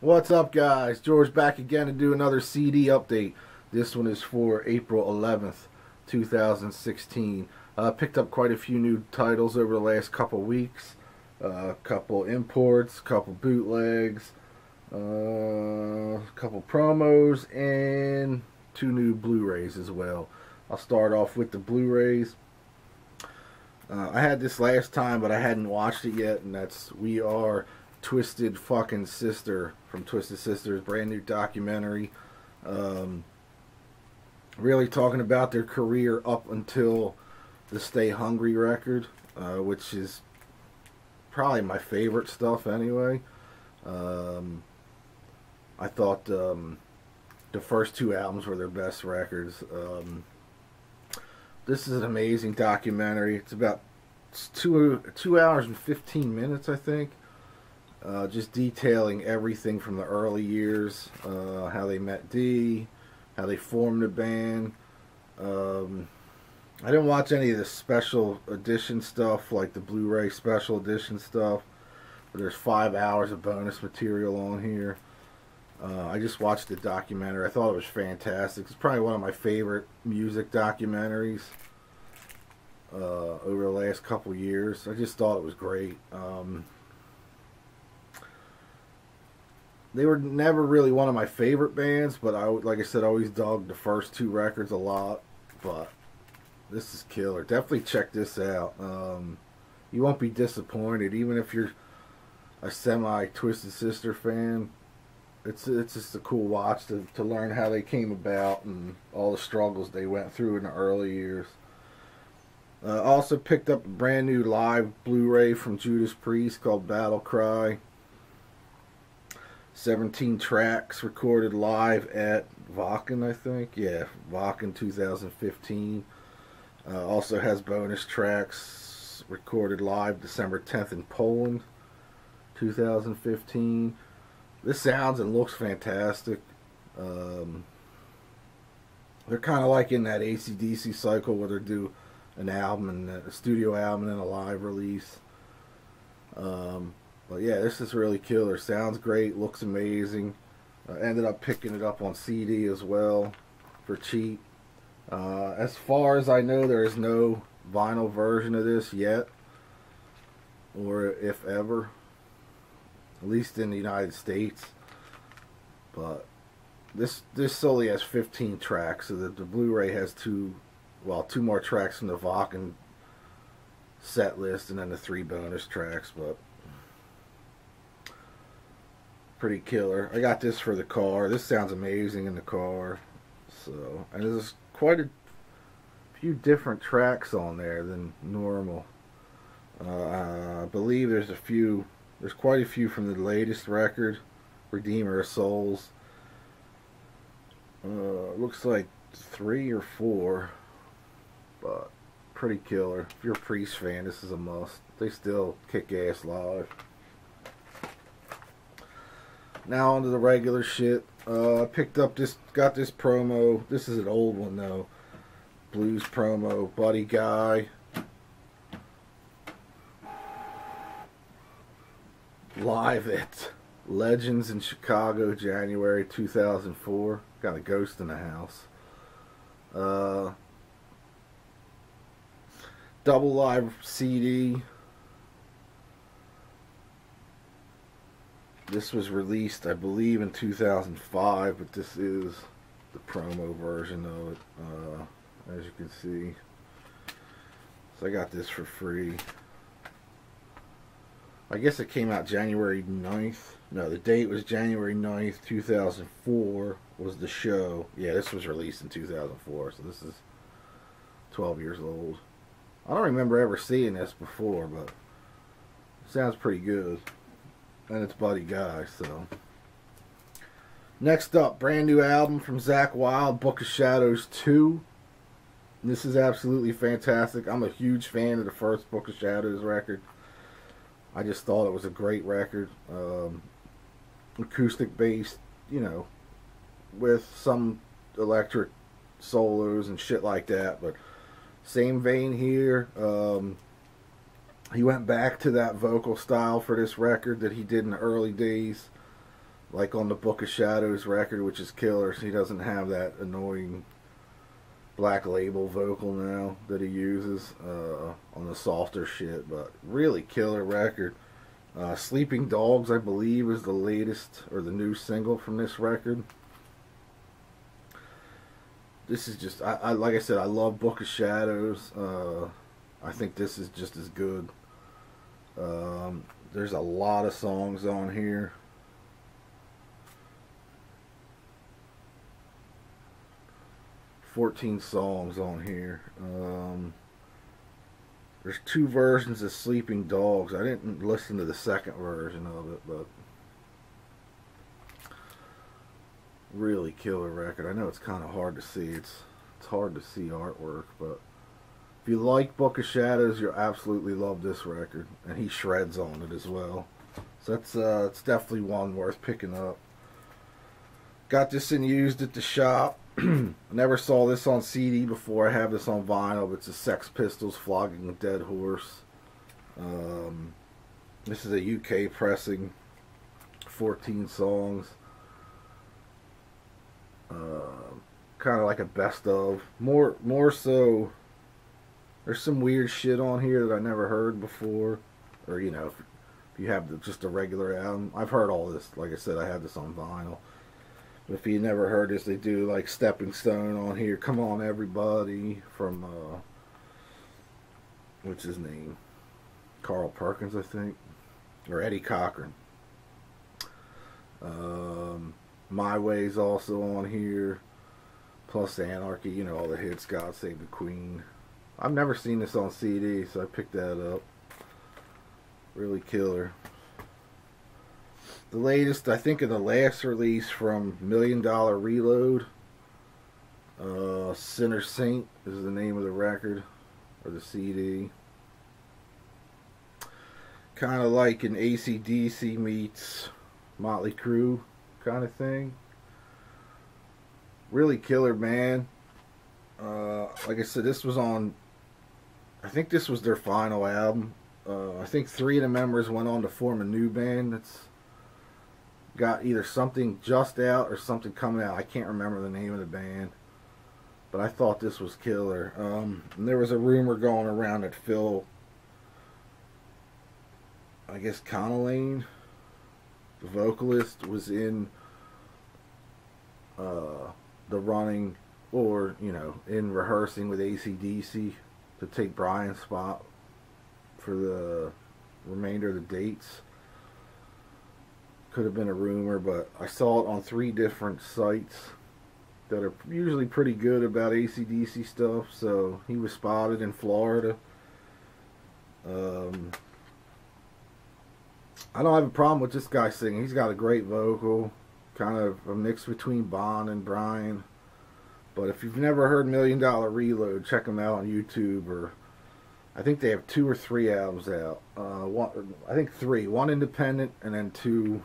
What's up, guys? George back again to do another CD update. This one is for April 11th, 2016. Picked up quite a few new titles over the last couple weeks. A couple imports, couple bootlegs, couple promos, and two new Blu-rays as well. I'll start off with the Blu-rays. I had this last time, but I hadn't watched it yet, and that's We Are Twisted Fucking Sister from Twisted Sister's brand new documentary. Really talking about their career up until the Stay Hungry record, which is probably my favorite stuff anyway. I thought the first two albums were their best records. This is an amazing documentary. It's about 2 hours and 15 minutes, I think. Just detailing everything from the early years, how they met Dee, how they formed the band. I didn't watch any of the special edition stuff, like the Blu-ray special edition stuff, but there's 5 hours of bonus material on here. I just watched the documentary. I thought it was fantastic. It's probably one of my favorite music documentaries over the last couple years. I just thought it was great. They were never really one of my favorite bands, but like I said, I always dug the first two records a lot. But this is killer. Definitely check this out. You won't be disappointed, even if you're a semi-Twisted Sister fan. It's just a cool watch to learn how they came about and all the struggles they went through in the early years. Also picked up a brand new live Blu-ray from Judas Priest called Battle Cry. 17 tracks recorded live at Wacken, I think. Yeah, Wacken 2015. Also has bonus tracks recorded live December 10th in Poland 2015. This sounds and looks fantastic. They're kind of like in that AC/DC cycle where they do an album and a studio album and a live release. But yeah, this is really killer. Sounds great, looks amazing. Ended up picking it up on CD as well for cheap. As far as I know, there is no vinyl version of this yet, or if ever, at least in the United States. But this solely has 15 tracks, so the Blu-ray has two more tracks from the Wacken set list, and then the 3 bonus tracks. But pretty killer. I got this for the car. This sounds amazing in the car. So, and there's quite a few different tracks on there than normal. I believe there's quite a few from the latest record, Redeemer of Souls. Looks like 3 or 4, but pretty killer. If you're a Priest fan, this is a must. They still kick ass live. Now onto the regular shit. Got this promo. This is an old one though. Blues promo. Buddy Guy. Live at Legends in Chicago, January 2004. Got a ghost in the house. Double live CD. This was released, I believe, in 2005, but this is the promo version of it, as you can see. So I got this for free. I guess it came out January 9th. No, the date was January 9th, 2004 was the show. Yeah, this was released in 2004, so this is 12 years old. I don't remember ever seeing this before, but it sounds pretty good. And it's Buddy Guy, so. Next up, brand new album from Zakk Wylde, Book of Shadows 2. This is absolutely fantastic. I'm a huge fan of the first Book of Shadows record. I just thought it was a great record. Acoustic based, with some electric solos and shit like that, but same vein here. He went back to that vocal style for this record that he did in the early days. like on the Book of Shadows record, which is killer. He doesn't have that annoying Black Label vocal now that he uses on the softer shit, but really killer record. Sleeping Dogs, I believe, is the latest or the new single from this record. This is just, I like I said, I love Book of Shadows. I think this is just as good. There's a lot of songs on here. "14 songs on here. There's two versions of Sleeping Dogs. I didn't listen to the second version of it, but really killer record. I know it's kind of hard to see. It's hard to see artwork, but if you like Book of Shadows, you'll absolutely love this record. And he shreds on it as well. So it's definitely one worth picking up. Got this in used at the shop. Never saw this on CD before. I have this on vinyl. It's a Sex Pistols, "Flogging a Dead Horse." This is a UK pressing. 14 songs. Kind of like a best of. More so, there's some weird shit on here that I never heard before. Or, you know, if you have just a regular album. I've heard all this. Like I said, I have this on vinyl. If you never heard this, they do like Stepping Stone on here. "Come On Everybody" from, what's his name? Carl Perkins, I think. Or Eddie Cochran. "My Way's" also on here. Plus Anarchy, you know, all the hits. "God Save the Queen." I've never seen this on CD, so I picked that up. Really killer. The latest, I think, of the last release from $1 Million Reload. "Sinner Saint" is the name of the record, or the CD. Kind of like an AC/DC meets Motley Crue kind of thing. Really killer band. Like I said, this was on, I think this was their final album. I think 3 of the members went on to form a new band that's got either something just out or something coming out. I can't remember the name of the band, but I thought this was killer. And there was a rumor going around that Phil, I guess Connelly, the vocalist, was in the running, or, you know, in rehearsing with AC/DC to take Brian's spot for the remainder of the dates. Could have been a rumor, but I saw it on 3 different sites that are usually pretty good about AC/DC stuff. So he was spotted in Florida. I don't have a problem with this guy singing. He's got a great vocal, kind of a mix between Bon and Brian. But if you've never heard $1 Million Reload, check them out on YouTube. Or I think they have 2 or 3 albums out. I think 3. 1 independent, and then 2.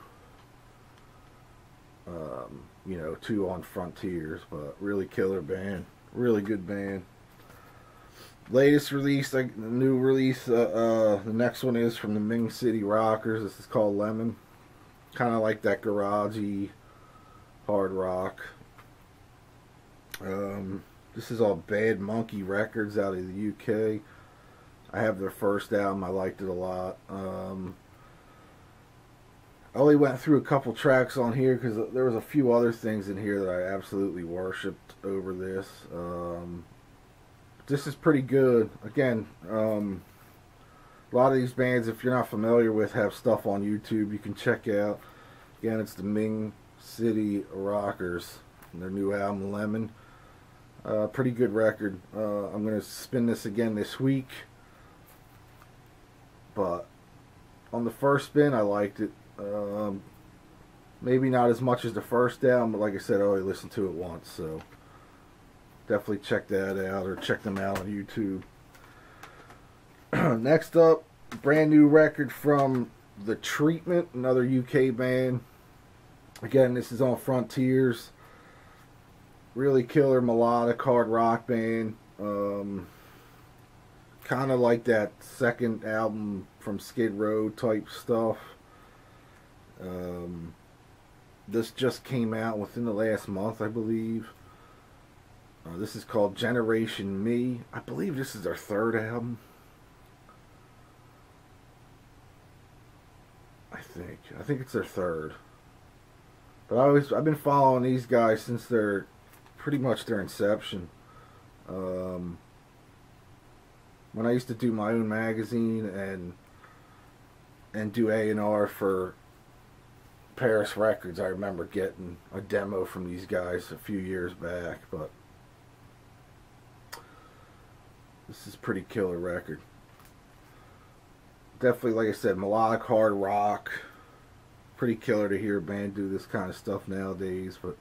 You know, 2 on Frontiers. But really killer band, really good band. Latest release, like the new release, the next one is from the Ming City Rockers. This is called Lemon. Kind of like that garagey hard rock. This is all Bad Monkey Records out of the UK. I have their first album. I liked it a lot. I only went through a couple tracks on here because there was a few other things in here that I absolutely worshipped over this. This is pretty good. Again, a lot of these bands, if you're not familiar with, have stuff on YouTube you can check out. Again, it's the Ming City Rockers and their new album Lemon. Pretty good record. I'm going to spin this again this week. But on the first spin, I liked it. Maybe not as much as the first album, but like I said, I only listened to it once, so definitely check that out, or check them out on YouTube. Next up, brand new record from The Treatment, another UK band. Again, this is on Frontiers. Really killer melodic hard rock band. Kind of like that second album from Skid Row type stuff. This just came out within the last month, I believe. This is called Generation Me. I believe this is their third album. I think it's their third. But I've been following these guys since they're pretty much their inception. When I used to do my own magazine and do A&R for Paris Records, I remember getting a demo from these guys a few years back. But this is a pretty killer record. Definitely, like I said, melodic hard rock. Pretty killer to hear a band do this kind of stuff nowadays, but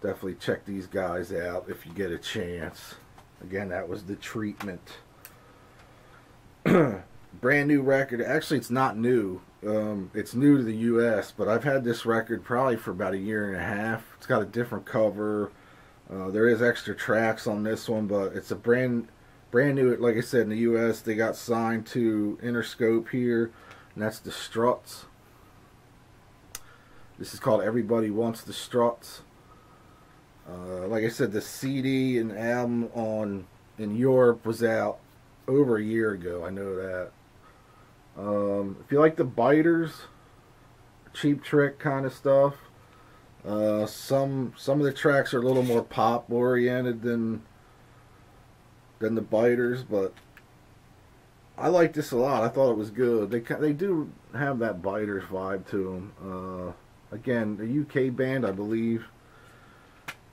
definitely check these guys out if you get a chance. Again, that was The Treatment. Brand new record. Actually, it's not new. It's new to the U.S., but I've had this record probably for about a year and a half. It's got a different cover. There is extra tracks on this one, but it's a brand new. Like I said, in the U.S., they got signed to Interscope here, and that's the Struts. This is called Everybody Wants the Struts. Like I said, the CD and album in Europe was out over a year ago. I know that. If you like the Biters, Cheap Trick kind of stuff, some of the tracks are a little more pop oriented than the Biters, but I like this a lot. I thought it was good. They do have that Biters vibe to them. Again, a UK band, I believe.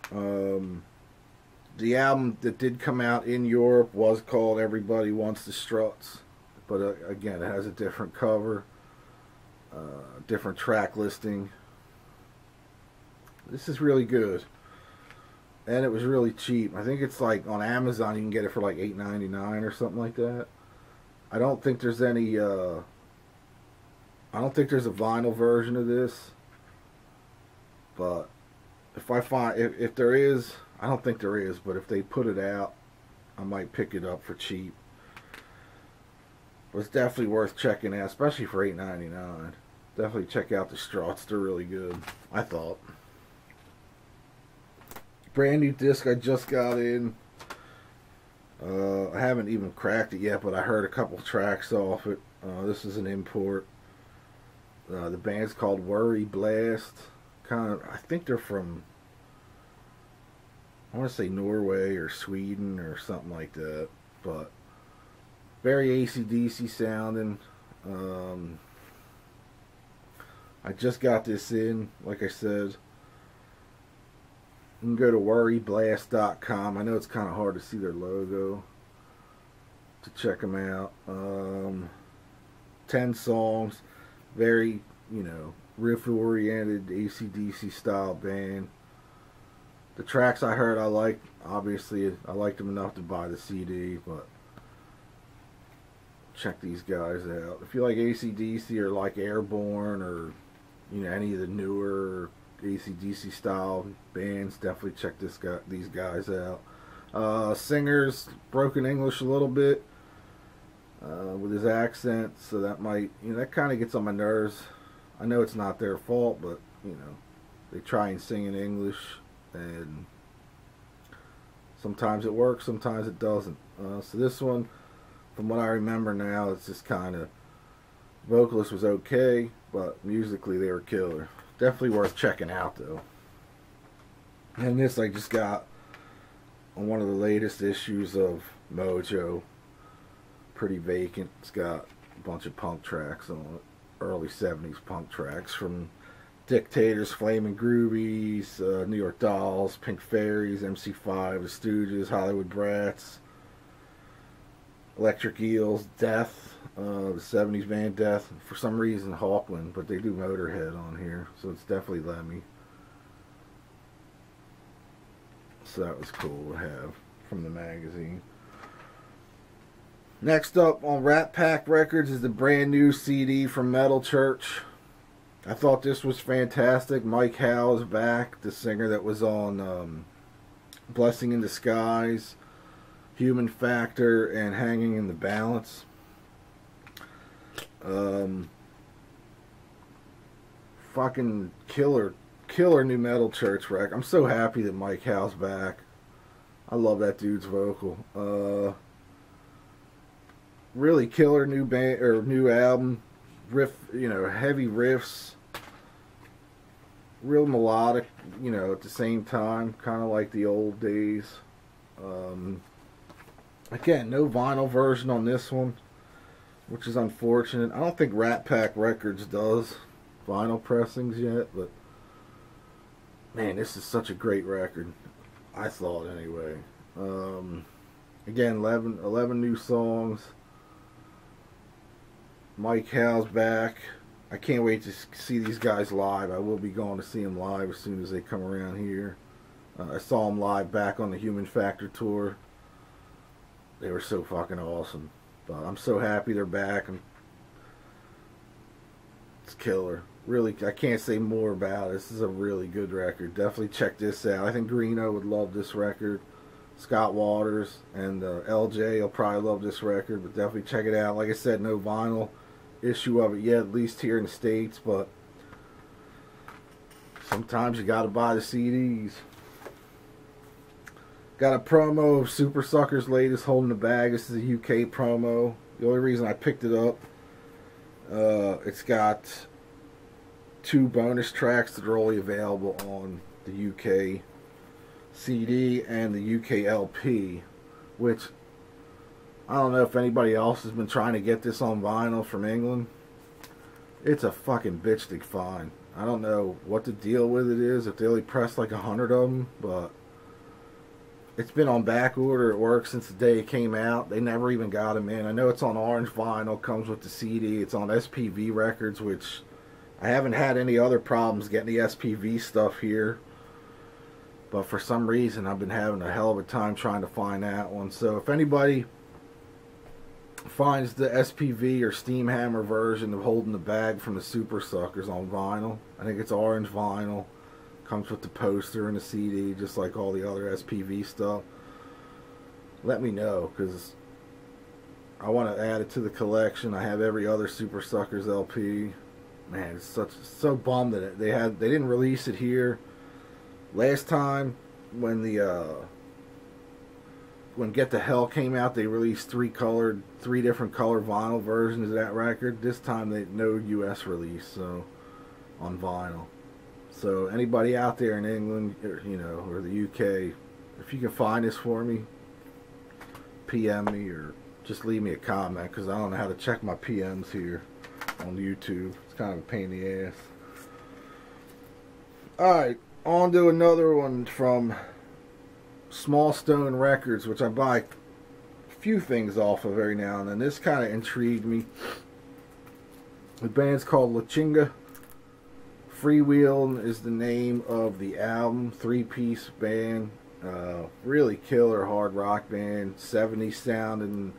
The album that did come out in Europe was called Everybody Wants the Struts, but again, it has a different cover, different track listing. This is really good, and it was really cheap. I think it's like on Amazon you can get it for like $8.99 or something like that. I don't think there's any. I don't think there's a vinyl version of this. But if I find, if there is, I don't think there is, but if they put it out, I might pick it up for cheap. But it's definitely worth checking out, especially for $8.99. Definitely check out the Struts. They're really good, I thought. Brand new disc I just got in. I haven't even cracked it yet, but I heard a couple tracks off it. This is an import. The band's called Worry Blast. I think they're from, I want to say Norway or Sweden or something like that, but very AC/DC sounding. I just got this in, like I said. You can go to worryblast.com. I know it's kind of hard to see their logo to check them out. 10 songs, very, riff-oriented AC/DC style band. The tracks I heard I liked. Obviously, I liked them enough to buy the CD, but check these guys out. If you like AC/DC or like Airborne or any of the newer AC/DC style bands, definitely check these guys out. Singer's broken English a little bit with his accent, so that might that kind of gets on my nerves. I know it's not their fault, but they try and sing in English, and sometimes it works, sometimes it doesn't. So this one, from what I remember now, it's just kind of, vocalist was okay, but musically they were killer. Definitely worth checking out though. And this I just got on one of the latest issues of Mojo. Pretty vacant. It's got a bunch of punk tracks on it. Early 70s punk tracks from Dictators, Flamin' Groovies, New York Dolls, Pink Fairies, MC5, The Stooges, Hollywood Brats, Electric Eels, Death, the 70s band Death. For some reason Hawkwind, but they do Motorhead on here, so it's definitely Lemmy. So that was cool to have from the magazine. Next up on Rat Pack Records is the brand new CD from Metal Church. I thought this was fantastic. Mike Howe is back, the singer that was on Blessing in Disguise, Human Factor, and Hanging in the Balance. Fucking killer killer new metal church wreck. I'm so happy that Mike Howe's back. I love that dude's vocal. Really killer new band or new album. Riff, heavy riffs. Real melodic, at the same time, kind of like the old days. Again, no vinyl version on this one, which is unfortunate. I don't think Rat Pack Records does vinyl pressings yet, but man, this is such a great record. I thought anyway. Again, 11 new songs. Mike Howe's back. I can't wait to see these guys live. I will be going to see them live as soon as they come around here. I saw them live back on the Human Factor tour. They were so fucking awesome. But I'm so happy they're back. And it's killer. Really, I can't say more about it. This is a really good record. Definitely check this out. I think Greeno would love this record. Scott Waters and LJ will probably love this record. But definitely check it out. Like I said, no vinyl issue of it yet, at least here in the States, but sometimes you gotta buy the CDs. Got a promo of Super Sucker's latest, Holding the Bag. This is a UK promo. The only reason I picked it up, it's got 2 bonus tracks that are only available on the UK CD and the UK LP, which I don't know if anybody else has been trying to get this on vinyl from England. It's a fucking bitch to find. I don't know what the deal with it is, if they only press like 100 of them, but it's been on back order at work since the day it came out. They never even got them in. I know it's on orange vinyl, comes with the CD. It's on SPV Records, which I haven't had any other problems getting the SPV stuff here. But for some reason, I've been having a hell of a time trying to find that one. So if anybody finds the SPV or Steamhammer version of Holding the Bag from the Super Suckers on vinyl, I think it's orange vinyl, comes with the poster and the CD just like all the other SPV stuff, let me know, because I want to add it to the collection. I have every other Super Suckers LP. Man, it's so bummed that they didn't release it here last time. When Get the Hell came out, they released 3 different color vinyl versions of that record. This time no US release, so on vinyl. So anybody out there in England or the UK, if you can find this for me, PM me or just leave me a comment, because I don't know how to check my PMs here on YouTube. It's kind of a pain in the ass. Alright, on to another one from Small Stone Records, which I buy a few things off of every now and then. This kind of intrigued me. The band's called Lichinga. Freewheelin' is the name of the album. 3-piece band. Really killer hard rock band. 70s sounding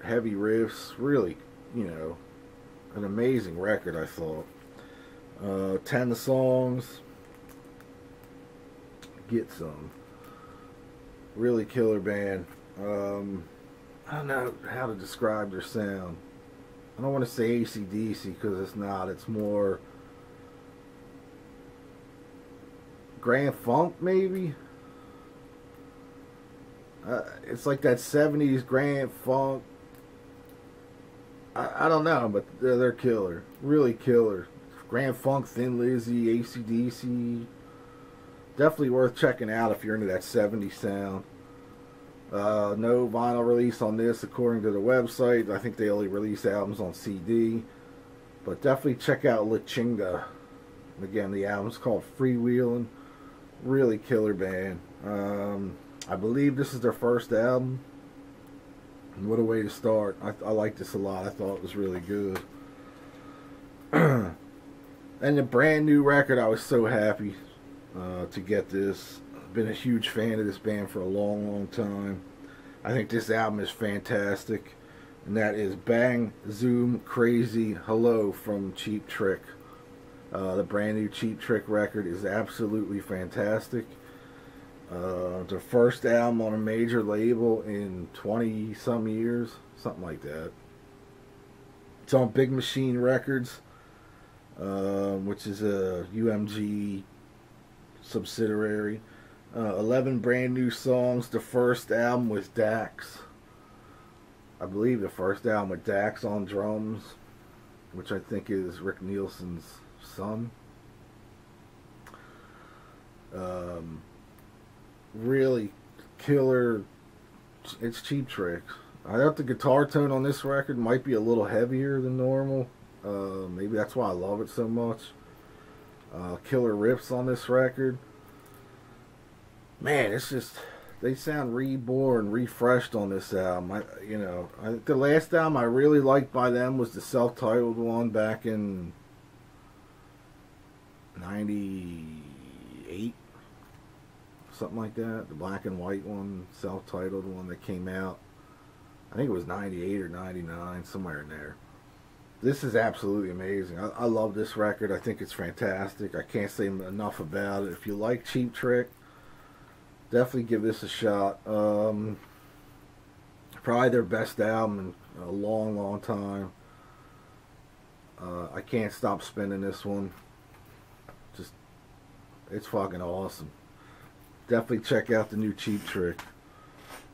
heavy riffs. Really, an amazing record, I thought. 10 songs. Get some. Really killer band. I don't know how to describe their sound. I don't want to say AC/DC because it's not. It's more Grand Funk, maybe. It's like that 70s Grand Funk. I don't know, but they're killer. Really killer. Grand Funk, Thin Lizzy, AC/DC. Definitely worth checking out if you're into that 70s sound. No vinyl release on this according to the website. I think they only release albums on CD. But definitely check out Lichinga. Again, the album's called Freewheelin'. Really killer band. I believe this is their first album. And what a way to start. I like this a lot. I thought it was really good. And the brand new record, I was so happy to get this. I've been a huge fan of this band for a long time. I think this album is fantastic. And that is Bang Zoom Crazy Hello from Cheap Trick. The brand new Cheap Trick record is absolutely fantastic. Their first album on a major label in 20 some years, something like that. It's on Big Machine Records. which is a UMG subsidiary. 11 brand new songs. The first album with Dax. I believe the first album with Dax on drums, which I think is Rick Nielsen's son. Really killer. It's Cheap Trick. I thought the guitar tone on this record might be a little heavier than normal. Maybe that's why I love it so much. Killer riffs on this record. Man, it's just, they sound reborn, refreshed on this album. The last album I really liked by them was the self-titled one back in '98, something like that. The black and white one, self-titled one that came out. I think it was '98 or '99, somewhere in there. This is absolutely amazing. I love this record. I think it's fantastic. I can't say enough about it. If you like Cheap Trick, definitely give this a shot. Probably their best album in a long, long time. I can't stop spinning this one. Just, it's fucking awesome. Definitely check out the new Cheap Trick.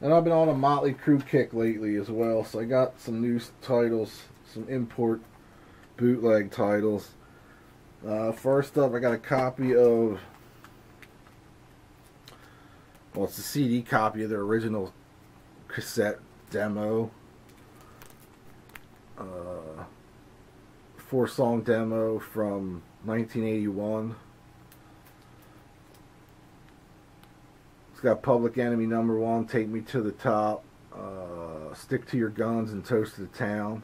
And I've been on a Motley Crue kick lately as well, so I got some new titles, some import bootleg titles. First up, I got a copy of, well, it's a CD copy of their original cassette demo. 4-song demo from 1981. It's got Public Enemy #1, Take Me to the Top, Stick to Your Guns, and Toast to the Town.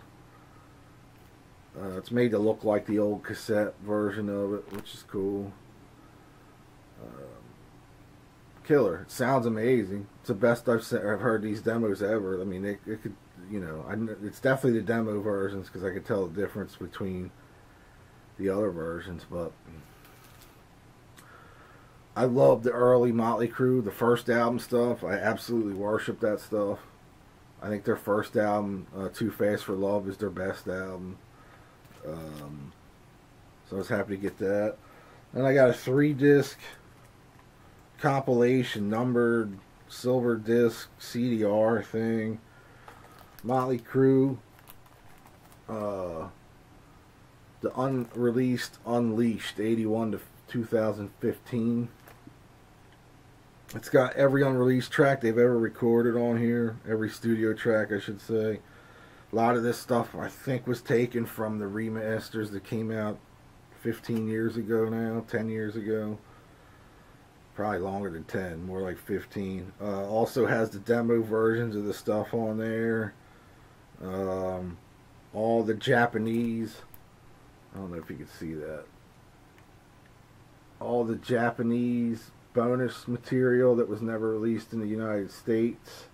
It's made to look like the old cassette version of it, which is cool. Killer. It sounds amazing. It's the best I've heard these demos ever. I mean, it could, it's definitely the demo versions because I could tell the difference between the other versions, but I love the early Motley Crue, the first album stuff. I absolutely worship that stuff. I think their first album, Too Fast for Love, is their best album. So I was happy to get that. And I got a 3-disc compilation, numbered silver disc CDR thing. Motley Crue, the unreleased Unleashed, 81 to 2015. It's got every unreleased track they've ever recorded on here, every studio track, I should say. A lot of this stuff, I think, was taken from the remasters that came out 15 years ago now, 10 years ago. Probably longer than 10, more like 15. Also has the demo versions of the stuff on there. All the Japanese, I don't know if you can see that. All the Japanese bonus material that was never released in the United States.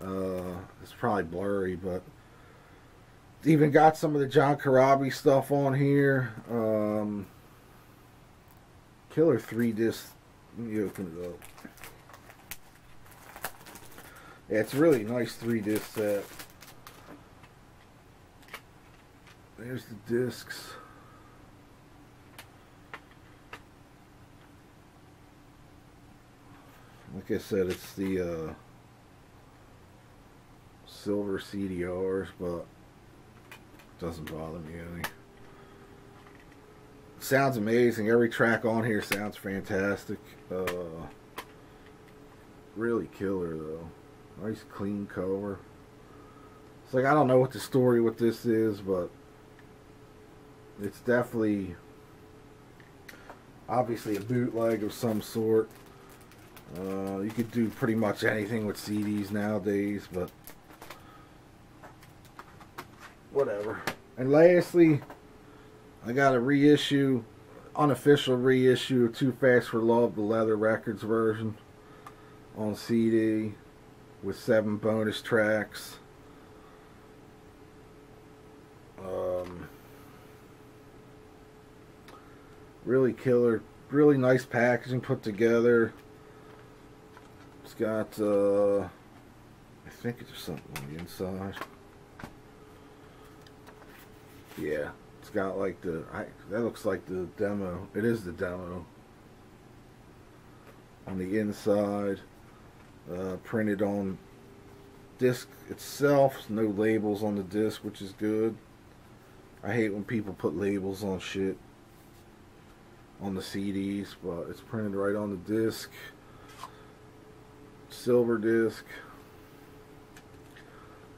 It's probably blurry, but even got some of the John Corabi stuff on here. Killer 3-disc. Let me open it up. Yeah, it's a really nice 3-disc set. There's the discs. Like I said, it's the silver CDRs, but it doesn't bother me any. Sounds amazing. Every track on here sounds fantastic. Really killer though. Nice clean cover. It's like, I don't know what the story with this is, but it's definitely obviously a bootleg of some sort. You could do pretty much anything with CDs nowadays, but whatever. And lastly, I got a reissue, unofficial reissue of Too Fast for Love, the Leather Records version, on CD with 7 bonus tracks. Really killer, really nice packaging put together. It's got, I think there's something on the inside. Yeah, It's got like that looks like the demo. It is the demo. On the inside, printed on disc itself. No labels on the disc, which is good. I hate when people put labels on shit on the CDs, but it's printed right on the disc. Silver disc.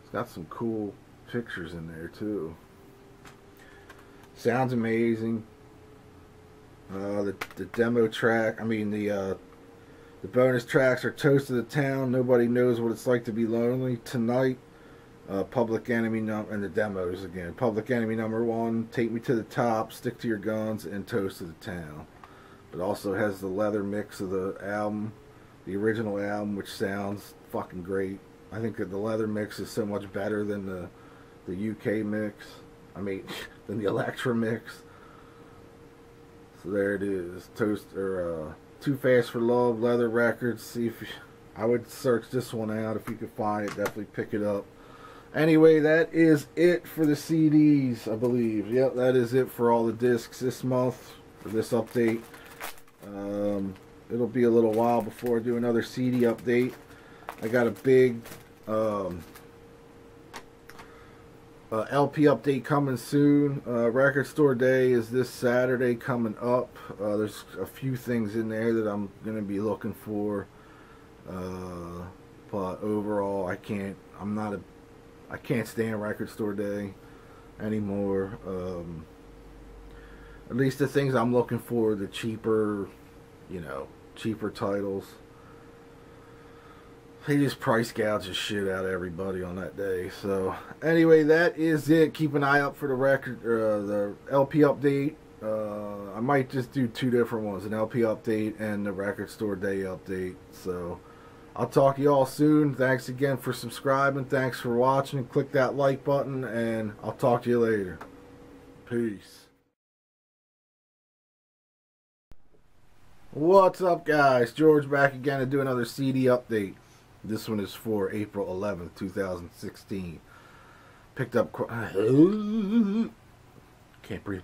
It's got some cool pictures in there too. Sounds amazing. The demo track, I mean the bonus tracks are Toast of the Town, Nobody Knows What It's Like to Be Lonely, Tonight, Public Enemy and the demos again. Public Enemy #1, Take Me to the Top, Stick to Your Guns, and Toast of the Town. It also has the leather mix of the album, the original album, which sounds fucking great. I think that the leather mix is so much better than the UK mix. I mean, than the Elektra mix. So there it is. Too Fast for Love, Leather Records. See if I would search this one out if you could find it. Definitely pick it up. Anyway, that is it for the CDs, I believe. Yep, that is it for all the discs this month for this update. It'll be a little while before I do another CD update. I got a big LP update coming soon. Record Store Day is this Saturday coming up. There's a few things in there that I'm going to be looking for. But overall, I can't stand Record Store Day anymore. At least the things I'm looking for, the cheaper, cheaper titles. He just price gouges the shit out of everybody on that day. So anyway, that is it. Keep an eye out for the the LP update. I might just do two different ones, an LP update and the Record Store Day update. So I'll talk to you all soon. Thanks again for subscribing. Thanks for watching. Click that like button, and I'll talk to you later. Peace. What's up, guys? George back again to do another CD update. This one is for April 11th, 2016. Picked up... Can't breathe.